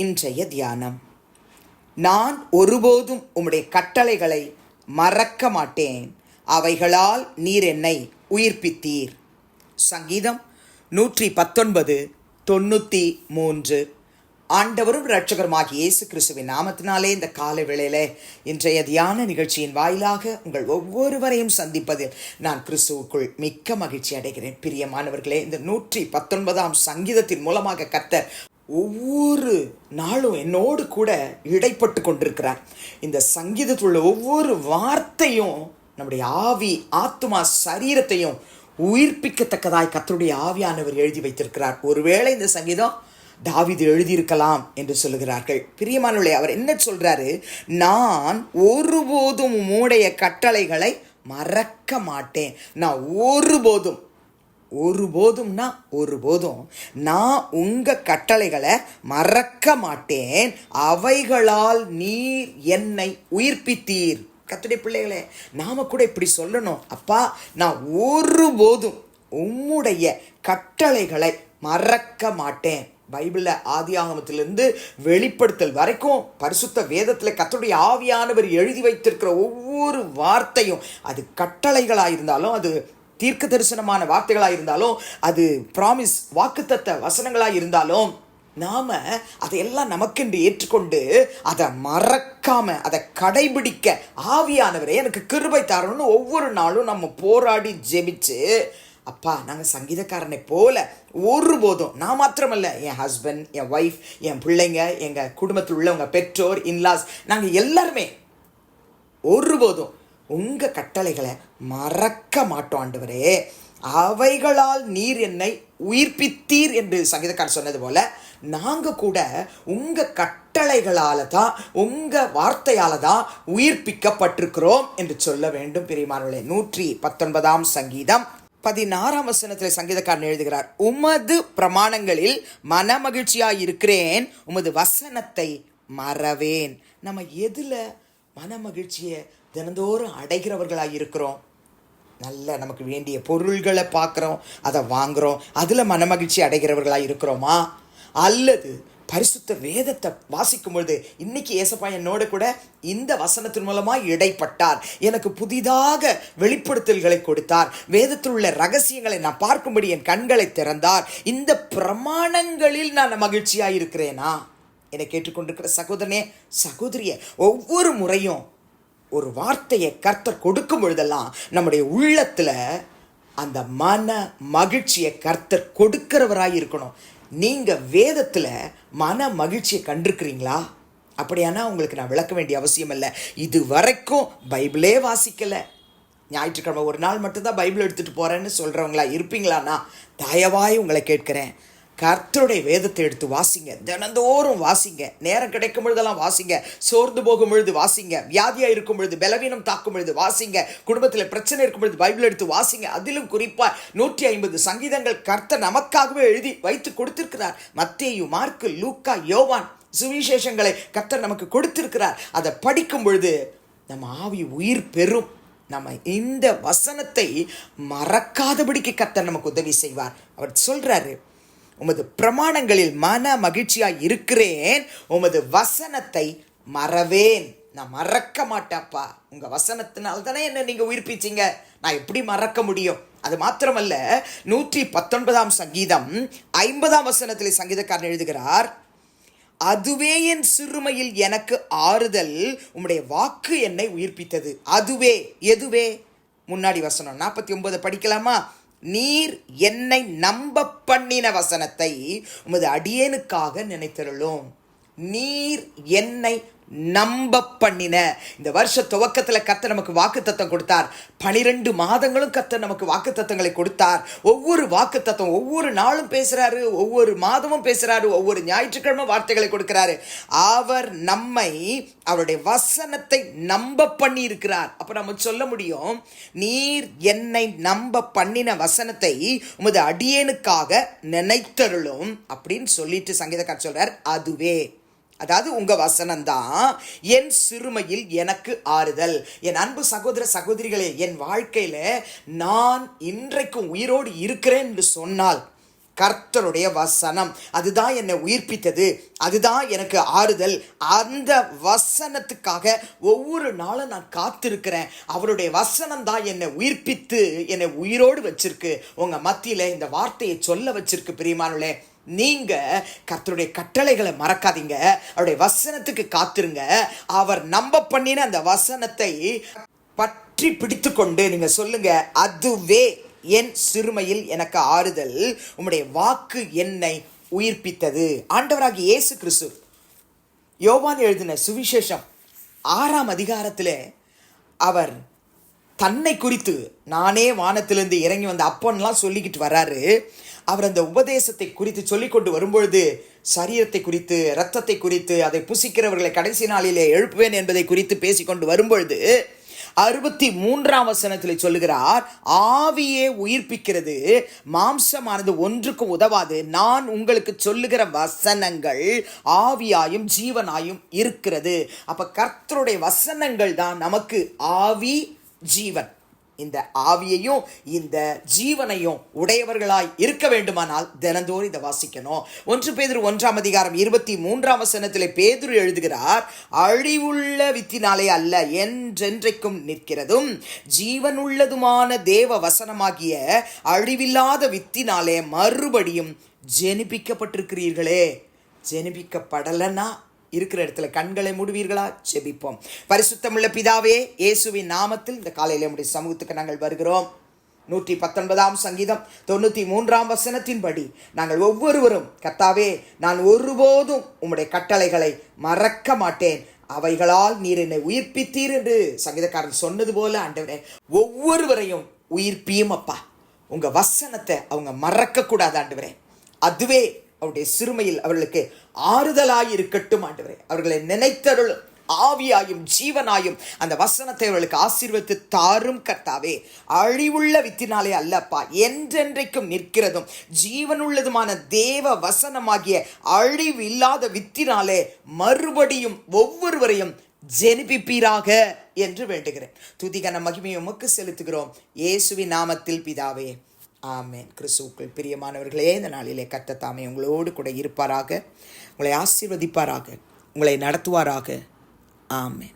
இன்றைய தியானம். நான் ஒருபோதும் உம்முடைய கட்டளைகளை மறக்க மாட்டேன், அவைகளால் நீர் என்னை உயிர்ப்பித்தீர். சங்கீதம் 119:93. ஆண்டவரும் இரட்சகருமாகிய இயேசு கிறிஸ்துவின் நாமத்தினாலே இந்த காலை வேளையில இன்றைய தியான நிகழ்ச்சியின் வாயிலாக உங்கள் ஒவ்வொருவரையும் சந்திப்பதில் நான் கிறிஸ்துவுக்குள் மிக்க மகிழ்ச்சி அடைகிறேன். பிரியமானவர்களே, இந்த 119ஆம் சங்கீதத்தின் மூலமாக கர்த்தர் ஒவ்வொரு நாளும் என்னோடு கூட இடைப்பட்டு கொண்டிருக்கிறார். இந்த சங்கீதத்தில் உள்ள ஒவ்வொரு வார்த்தையும் நம்முடைய ஆவி, ஆத்துமா, சரீரத்தையும் உயிர்ப்பிக்கத்தக்கதாய் கர்த்தருடைய ஆவியானவர் எழுதி வைத்திருக்கிறார். ஒருவேளை இந்த சங்கீதம் தாவீது எழுதியிருக்கலாம் என்று சொல்லுகிறார்கள். பிரியமானவர்களே, அவர் என்ன சொல்றாரு? நான் ஒருபோதும் உம்முடைய கட்டளைகளை மறக்க மாட்டேன். நான் ஒருபோதும் நான் உங்க கட்டளைகளை மறக்க மாட்டேன், அவைகளால் நீர் என்னை உயிர்ப்பித்தீர். கர்த்தருடைய பிள்ளைகளே, நாம கூட இப்படி சொல்லணும். அப்பா, நான் ஒருபோதும் உம்முடைய கட்டளைகளை மறக்க மாட்டேன். பைபிளில் ஆதியாகமத்திலிருந்து வெளிப்படுத்தல் வரைக்கும் பரிசுத்த வேதத்தில் கர்த்தருடைய ஆவியானவர் எழுதி வைத்திருக்கிற ஒவ்வொரு வார்த்தையும், அது கட்டளைகளாக இருந்தாலும், அது தீர்க்க தரிசனமான வார்த்தைகளாக இருந்தாலும், அது ப்ராமிஸ் வாக்குத்தத்த வசனங்களாக இருந்தாலும், நாம அதையெல்லாம் நமக்கென்று ஏற்றுக்கொண்டு அதை மறக்காம அதை கடைபிடிக்க ஆவியானவரே எனக்கு கிருபை தரணும்னு ஒவ்வொரு நாளும் நம்ம போராடி ஜெபிச்சு, அப்பா, நாங்கள் சங்கீதக்காரனை போல ஒருபோதும், நான் மாத்திரமல்ல, என் ஹஸ்பண்ட், என் ஒய்ஃப், என் பிள்ளைங்க, எங்கள் குடும்பத்தில் உள்ளவங்க, பெற்றோர், இன்லாஸ், நாங்கள் எல்லாருமே ஒருபோதும் உங்கள் கட்டளைகளை மறக்க மாட்டோம் ஆண்டவரே, அவைகளால் நீர் என்னை உயிர்ப்பித்தீர் என்று சங்கீதக்காரர் சொன்னது போல நாங்கள் கூட உங்கள் கட்டளைகளால் தான், உங்கள் வார்த்தையால் தான் உயிர்ப்பிக்கப்பட்டிருக்கிறோம் என்று சொல்ல வேண்டும். பிரியமானவர்களே, 119ஆம் சங்கீதம் 16ஆம் வசனத்தில் சங்கீதக்காரன் எழுதுகிறார், உமது பிரமாணங்களில் மனமகிழ்ச்சியாக இருக்கிறேன், உமது வசனத்தை மறவேன். நம்ம எதில் மனமகிழ்ச்சியை தினந்தோறும் அடைகிறவர்களாக இருக்கிறோம்? நல்ல நமக்கு வேண்டிய பொருள்களை பார்க்குறோம், அதை வாங்குகிறோம், அதில் மனமகிழ்ச்சி அடைகிறவர்களாக இருக்கிறோமா? அல்லது பரிசுத்த வேதத்தை வாசிக்கும் பொழுது, இன்னைக்கு ஏசப்பா என்னோட கூட இந்த வசனத்தின் மூலமாக இடைப்பட்டார், எனக்கு புதிதாக வெளிப்படுத்தல்களை கொடுத்தார், வேதத்தில் உள்ள ரகசியங்களை நான் பார்க்கும்படி என் கண்களை திறந்தார், இந்த பிரமாணங்களில் நான் மகிழ்ச்சியாக இருக்கிறேனா? என்னை கேட்டுக்கொண்டிருக்கிற சகோதரனே, சகோதரிய, ஒவ்வொரு முறையும் ஒரு வார்த்தையை கர்த்தர் கொடுக்கும் பொழுதெல்லாம் நம்முடைய உள்ளத்தில் அந்த மன மகிழ்ச்சியை கர்த்தர் கொடுக்கிறவராக இருக்கணும். நீங்கள் வேதத்தில் மன மகிழ்ச்சியை கண்டிருக்கிறீங்களா? அப்படியானா உங்களுக்கு நான் விளக்க வேண்டிய அவசியம் இல்லை. இது வரைக்கும் பைபிளே வாசிக்கலை, ஞாயிற்றுக்கிழமை ஒரு நாள் மட்டும்தான் பைபிள் எடுத்துகிட்டு போகிறேன்னு சொல்கிறவங்களா இருப்பீங்களாண்ணா? தயவாய் உங்களை கேட்குறேன், கர்த்தருடைய வேதத்தை எடுத்து வாசிங்க, தினந்தோறும் வாசிங்க, நேரம் கிடைக்கும் பொழுதெல்லாம் வாசிங்க, சோர்ந்து போகும் பொழுது வாசிங்க, வியாதியாக இருக்கும் பொழுது, பலவீனம் தாக்கும் பொழுது வாசிங்க, குடும்பத்தில் பிரச்சனை இருக்கும் பொழுது பைபிள் எடுத்து வாசிங்க. அதிலும் குறிப்பாக 150 சங்கீதங்கள் கர்த்தர் நமக்காகவே எழுதி வைத்து கொடுத்திருக்கிறார். மத்தேயு, மார்க்கு, லூக்கா, யோவான் சுவிசேஷங்களை கர்த்தர் நமக்கு கொடுத்திருக்கிறார். அதை படிக்கும் பொழுது நம்ம ஆவி உயிர் பெறும். நம்ம இந்த வசனத்தை மறக்காதபடிக்கு கர்த்தர் நமக்கு உதவி செய்வார். அவர் சொல்றாரு, உமது பிரமாணங்களில் மன மகிழ்ச்சியாக இருக்கிறேன், உமது வசனத்தை மறவேன். நான் மறக்க மாட்டேன்ப்பா, உங்கள் வசனத்தினால தானே என்ன நீங்கள் உயிர்ப்பிச்சிங்க, நான் எப்படி மறக்க முடியும்? அது மாத்திரமல்ல, 119ஆம் சங்கீதம் 50ஆம் வசனத்தில் சங்கீதக்காரன் எழுதுகிறார், அதுவே என் சிறுமையில் எனக்கு ஆறுதல், உம்முடைய வாக்கு என்னை உயிர்ப்பித்தது. அதுவே, எதுவே? முன்னாடி வசனம் 49 படிக்கலாமா? நீர் என்னை நம்ப பண்ணின வசனத்தை உமது அடியேனுக்காக நினைத்தருளும். நீர் என்னை நம்ப பண்ணின. இந்த வருஷ துவக்கத்தில் கர்த்தர் நமக்கு வாக்குத்தத்தம் கொடுத்தார். 12 மாதங்களும் கர்த்தர் நமக்கு வாக்குத்தத்தங்களை கொடுத்தார். ஒவ்வொரு வாக்குத்தத்தம் ஒவ்வொரு நாளும் பேசுறாரு, ஒவ்வொரு மாதமும் பேசுறாரு, ஒவ்வொரு ஞாயிற்றுக்கிழமை வார்த்தைகளை கொடுக்கிறாரு. அவர் நம்மை அவருடைய வசனத்தை நம்ப பண்ணி இருக்கிறார். அப்ப நம்ம சொல்ல முடியும், நீர் என்னை நம்ப பண்ணின வசனத்தை உமது அடியேனுக்காக நினைத்தருளும் அப்படின்னு சொல்லிட்டு சங்கீதக்காரர் சொல்றார், அதுவே, அதாவது உங்க வசனம்தான் என் சிறுமையில் எனக்கு ஆறுதல். என் அன்பு சகோதர சகோதரிகளே, என் வாழ்க்கையில நான் இன்றைக்கும் உயிரோடு இருக்கிறேன் என்று சொன்னால் கர்த்தருடைய வசனம் அதுதான் என்னை உயிர்ப்பித்தது, அதுதான் எனக்கு ஆறுதல். அந்த வசனத்துக்காக ஒவ்வொரு நாளும் நான் காத்திருக்கிறேன். அவருடைய வசனம் தான் என்னை உயிர்ப்பித்து என்னை உயிரோடு வச்சிருக்கு. உங்க மத்தியில இந்த வார்த்தையை சொல்ல வச்சிருக்கு. பிரியமானவர்களே, நீங்க கர்த்தருடைய கட்டளைகளை மறக்காதீங்க. அவருடைய வசனத்துக்கு காத்திருங்க. அவர் நம்ப பண்ணின அந்த வசனத்தை பற்றி பிடித்து கொண்டு நீங்க சொல்லுங்க, அதுவே என் சிறுமையில் எனக்கு ஆறுதல், உம்முடைய வாக்கு என்னை உயிர்ப்பித்தது. ஆண்டவராகிய இயேசு கிறிஸ்து யோவான் எழுதின சுவிசேஷம் 6ஆம் அதிகாரத்தில் அவர் தன்னை குறித்து, நானே வானத்திலிருந்து இறங்கி வந்த அப்பன்லாம் சொல்லிக்கிட்டு வர்றாரு. அவர் அந்த உபதேசத்தை குறித்து சொல்லிக்கொண்டு வரும்பொழுது சரீரத்தை குறித்து, இரத்தத்தை குறித்து, அதை புசிக்கிறவர்களை கடைசி நாளிலே எழுப்புவேன் என்பதை குறித்து பேசிக்கொண்டு வரும்பொழுது 63ஆம் வசனத்தில் சொல்லுகிறார், ஆவியே உயிர்ப்பிக்கிறது, மாம்சமானது ஒன்றுக்கும் உதவாது. நான் உங்களுக்கு சொல்லுகிற வசனங்கள் ஆவியாயும் ஜீவனாயும் இருக்கிறது. அப்ப கர்த்தருடைய வசனங்கள் தான் நமக்கு ஆவி, ஜீவன். இந்த ஆவியையும் இந்த ஜீவனையும் உடையவர்களாய் இருக்க வேண்டுமானால் தினந்தோறும் இதை வாசிக்கணும். 1 பேதுரு 1ஆம் அதிகாரம் 23ஆம் வசனத்திலே பேதுரு எழுதுகிறார், அழிவுள்ள வித்தினாலே அல்ல, என்றென்றைக்கும் நிற்கிறதும் ஜீவனுள்ளதுமான தேவ வசனமாகிய அழிவில்லாத வித்தினாலே மறுபடியும் ஜெனிப்பிக்கப்பட்டிருக்கிறீர்களே. ஜெனிப்பிக்கப்படலைன்னா இருக்கிற இடத்துல கண்களை மூடுவீர்களா? ஜெபிப்போம். பரிசுத்தமுள்ள பிதாவே, இயேசுவின் நாமத்தில் இந்த காலையில நம்முடைய சமூகத்துக்கு நாங்கள் வருகிறோம். 119ஆம் சங்கீதம் 93ஆம் வசனத்தின்படி நாங்கள் ஒவ்வொருவரும், கர்த்தாவே, நான் ஒருபோதும் உம்முடைய கட்டளைகளை மறக்க மாட்டேன், அவைகளால் நீர் என்னை உயிர்ப்பித்தீர் என்று சங்கீதக்காரன் சொன்னது போல ஆண்டவரே, ஒவ்வொருவரையும் உயிர்ப்பியும் அப்பா. உங்க வசனத்தை அவங்க மறக்க கூடாது ஆண்டவரே. அதுவே அவருடைய சிறுமையில் அவர்களுக்கு ஆறுதலாய் இருக்கட்டும் ஆண்டவரே. அவர்களை நினைத்தருளும் ஆவியாயும் ஜீவனாயும் அந்த வசனத்தை அவர்களுக்கு ஆசீர்வதித்து தாரும் கர்த்தாவே. அழிவுள்ள வித்தினாலே அல்லப்பா, என்றென்றைக்கும் நிற்கிறதும் ஜீவனுள்ளதுமான தேவ வசனமாகிய அழிவு இல்லாத வித்தினாலே மறுபடியும் ஒவ்வொருவரையும் ஜெனிப்பிப்பீராக என்று வேண்டுகிறேன். துதிகன மகிமையை உமக்கு செலுத்துகிறோம் இயேசுவின் நாமத்தில் பிதாவே, ஆமேன். கிறிஸ்துவுக்குள் பிரியமானவர்களே, இந்த நாளிலே கர்த்தர் தாமே உங்களோடு கூட இருப்பாராக, உங்களை ஆசீர்வதிப்பாராக, உங்களை நடத்துவாராக. ஆமேன்.